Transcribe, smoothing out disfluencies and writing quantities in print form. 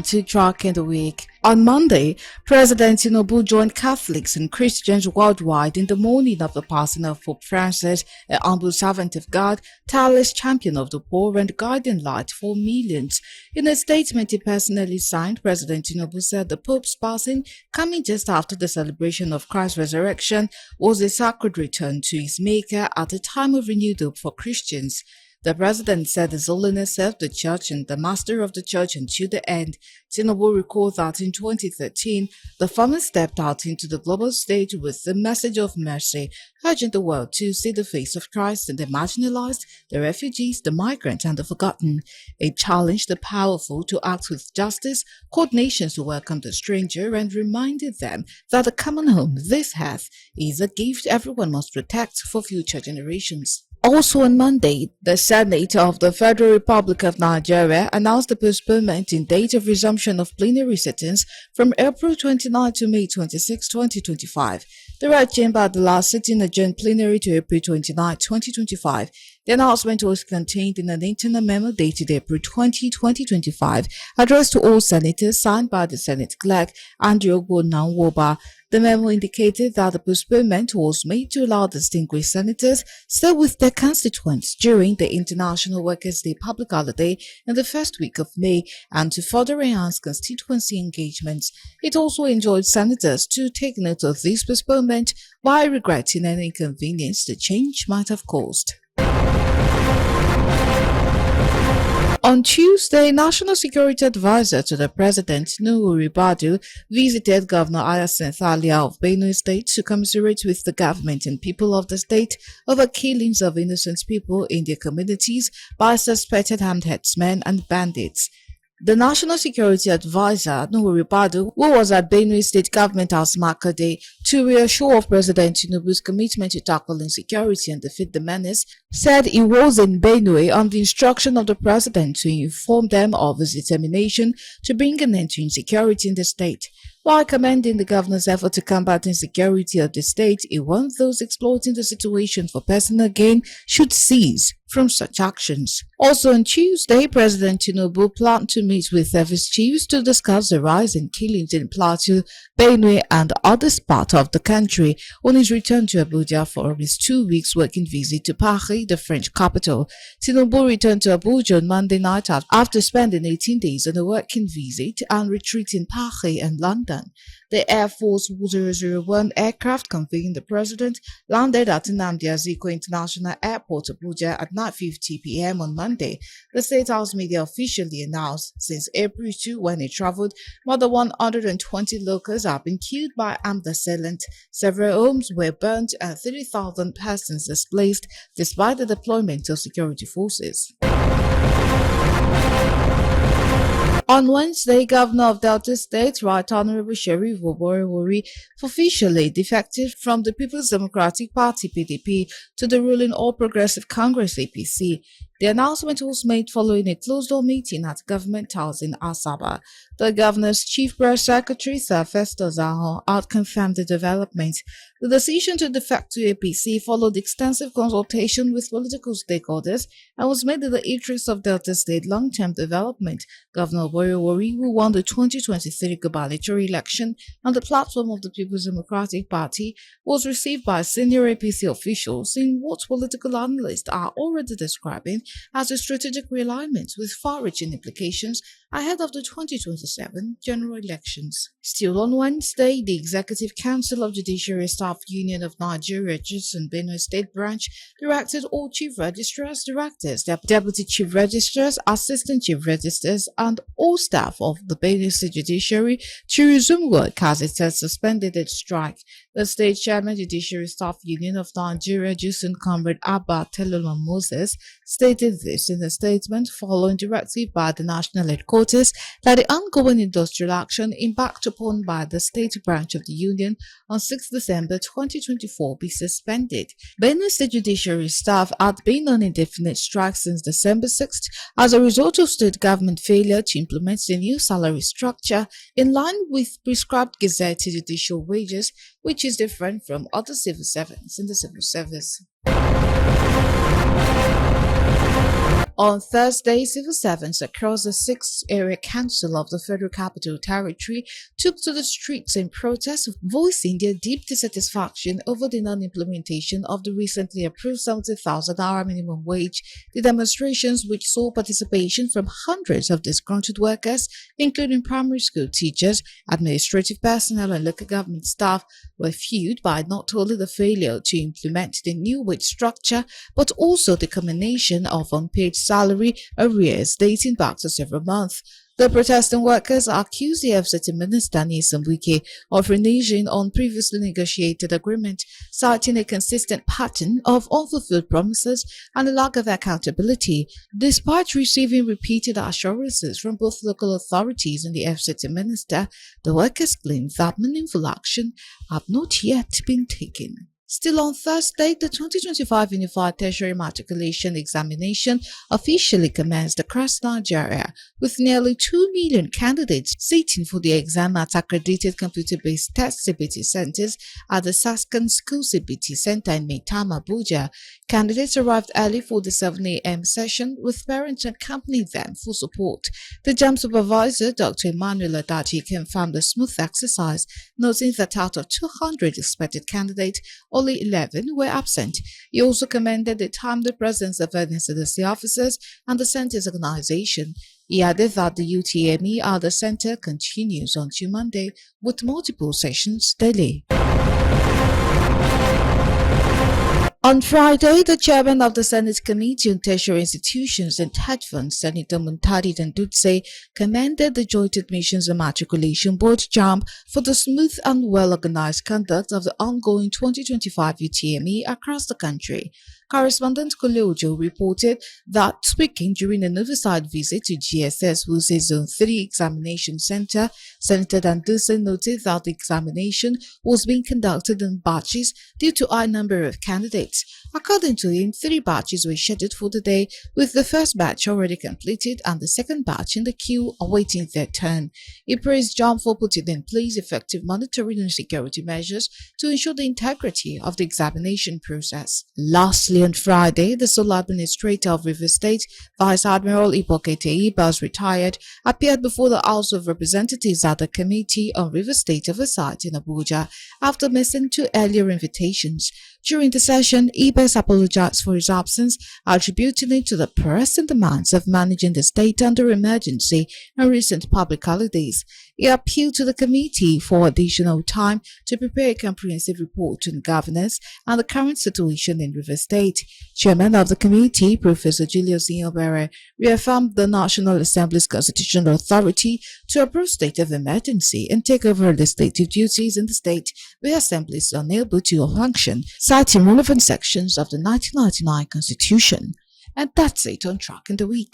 Welcome to Track in the Week. On Monday, President Tinubu joined Catholics and Christians worldwide in the mourning of the passing of Pope Francis, a humble servant of God, tireless champion of the poor and guiding light for millions. In a statement he personally signed, President Tinubu said the Pope's passing, coming just after the celebration of Christ's resurrection, was a sacred return to his Maker at a time of renewed hope for Christians. The president said His Holiness served the Church and the Master of the Church until the end. Tinubu recalled that in 2013, the former stepped out into the global stage with the message of mercy, urging the world to see the face of Christ in the marginalized, the refugees, the migrant, and the forgotten. He challenged the powerful to act with justice, called nations to welcome the stranger, and reminded them that the common home this has is a gift everyone must protect for future generations. Also on Monday, the Senate of the Federal Republic of Nigeria announced the postponement in date of resumption of plenary sittings from April 29 to May 26, 2025. The Red Chamber at the last sitting adjourned plenary to April 29, 2025. The announcement was contained in an internal memo dated April 20, 2025, addressed to all senators, signed by the Senate Clerk, Andrew Ogbonnanwoba. The memo indicated that the postponement was made to allow distinguished senators still with their constituents during the International Workers' Day public holiday in the first week of May and to further enhance constituency engagements. It also enjoined senators to take note of this postponement while regretting any inconvenience the change might have caused. On Tuesday, National Security Advisor to the President, Nuhu Ribadu, visited Governor Hyacinth Alia of Benue State to commiserate with the government and people of the state over killings of innocent people in their communities by suspected armed herdsmen and bandits. The National Security Advisor, Nuhu Ribadu, who was at Benue State Government House Makade to reassure of President Tinubu's commitment to tackle insecurity and defeat the menace, said he was in Benue on the instruction of the President to inform them of his determination to bring an end to insecurity in the state. While commending the governor's effort to combat insecurity of the state, he warned those exploiting the situation for personal gain should cease from such actions. Also on Tuesday, President Tinubu planned to meet with service chiefs to discuss the rise in killings in Plateau, Benue, and other parts of the country on his return to Abuja for his 2 weeks working visit to Paris, the French capital. Tinubu returned to Abuja on Monday night after spending 18 days on a working visit and retreat in Paris and London. The Air Force 001 aircraft conveying the president landed at Nnamdi Azikiwe International Airport, Abuja at 9:50 p.m. on Monday. The State House media officially announced since April 2, when he traveled, more than 120 locals have been killed by armed assailants. Several homes were burnt and 30,000 persons displaced despite the deployment of security forces. On Wednesday, Governor of Delta State, Right Honorable Sheriff Oborevwori, officially defected from the People's Democratic Party (PDP) to the ruling All Progressive Congress (APC). The announcement was made following a closed-door meeting at Government House in Asaba. The governor's chief press secretary, Sir Festus Ahon, had confirmed the development. The decision to defect to APC followed extensive consultation with political stakeholders and was made in the interest of Delta State long-term development. Governor Oborevwori, who won the 2023 gubernatorial election on the platform of the People's Democratic Party, was received by senior APC officials in what political analysts are already describing as a strategic realignment with far-reaching implications ahead of the 2027 general elections. Still on Wednesday, the Executive Council of Judiciary Staff Union of Nigeria, JUSUN Benue State Branch, directed all Chief Registrars, Directors, Deputy Chief Registrars, Assistant Chief Registrars, and all staff of the Benue State Judiciary to resume work as it has suspended its strike. The State Chairman, Judiciary Staff Union of Nigeria, JUSUN, Comrade Abba Teloma Moses, stated this in a statement following directive by the national headquarters that the ongoing industrial action embarked upon by the state branch of the union on 6 December 2024 be suspended. Benue State Judiciary staff had been on indefinite strike since December 6th as a result of state government failure to implement the new salary structure in line with prescribed gazetted judicial wages, which is different from other civil servants in the civil service. On Thursday, civil servants across the 6th Area Council of the Federal Capital Territory took to the streets in protest, voicing their deep dissatisfaction over the non-implementation of the recently approved 70,000 naira minimum wage. The demonstrations, which saw participation from hundreds of disgruntled workers, including primary school teachers, administrative personnel, and local government staff, were fueled by not only the failure to implement the new wage structure, but also the combination of unpaid salary arrears dating back to several months. The protesting workers accused the FCT Minister Nyesom Wike of reneging on previously negotiated agreement, citing a consistent pattern of unfulfilled promises and a lack of accountability. Despite receiving repeated assurances from both local authorities and the FCT Minister, the workers claimed that meaningful action had not yet been taken. Still on Thursday, the 2025 Unified Tertiary Matriculation Examination officially commenced across Nigeria, with nearly 2 million candidates sitting for the exam at accredited computer-based test CBT centers at the Saskan School CBT Center in Maitama, Abuja. Candidates arrived early for the 7 a.m. session, with parents accompanying them for support. The JAMB supervisor, Dr. Emmanuel Adaji, confirmed the smooth exercise, noting that out of 200 expected candidates, only 11 were absent. He also commended the timely presence of NSCDC officers and the center's organization. He added that the UTME at the center continues until Monday, with multiple sessions daily. On Friday, the chairman of the Senate Committee on Tertiary Institutions and Hedge Funds, Senator Muntari Dandutse, commended the Joint Admissions and Matriculation Board (JAMB) for the smooth and well-organized conduct of the ongoing 2025 UTME across the country. Correspondent Koleojo reported that, speaking during an oversight visit to GSS Wuse Zone 3 Examination Center, Senator Dandutse noted that the examination was being conducted in batches due to a high number of candidates. According to him, 3 batches were scheduled for the day, with the first batch already completed and the second batch in the queue awaiting their turn. He praised JAMB for putting in place effective monitoring and security measures to ensure the integrity of the examination process. Lastly, on Friday, the sole administrator of Rivers State, Vice Admiral Ipokete Ibas, retired, appeared before the House of Representatives at the Committee on Rivers State Oversight in Abuja after missing 2 earlier invitations. During the session, Ibas apologized for his absence, attributing it to the pressing demands of managing the state under emergency and recent public holidays. He appealed to the committee for additional time to prepare a comprehensive report on governance and the current situation in Rivers State. Chairman of the committee, Professor Julius Inyobere, reaffirmed the National Assembly's constitutional authority to approve state of emergency and take over legislative duties in the state where assembly is unable to function, citing relevant sections of the 1999 Constitution. And that's it on Track in the Week.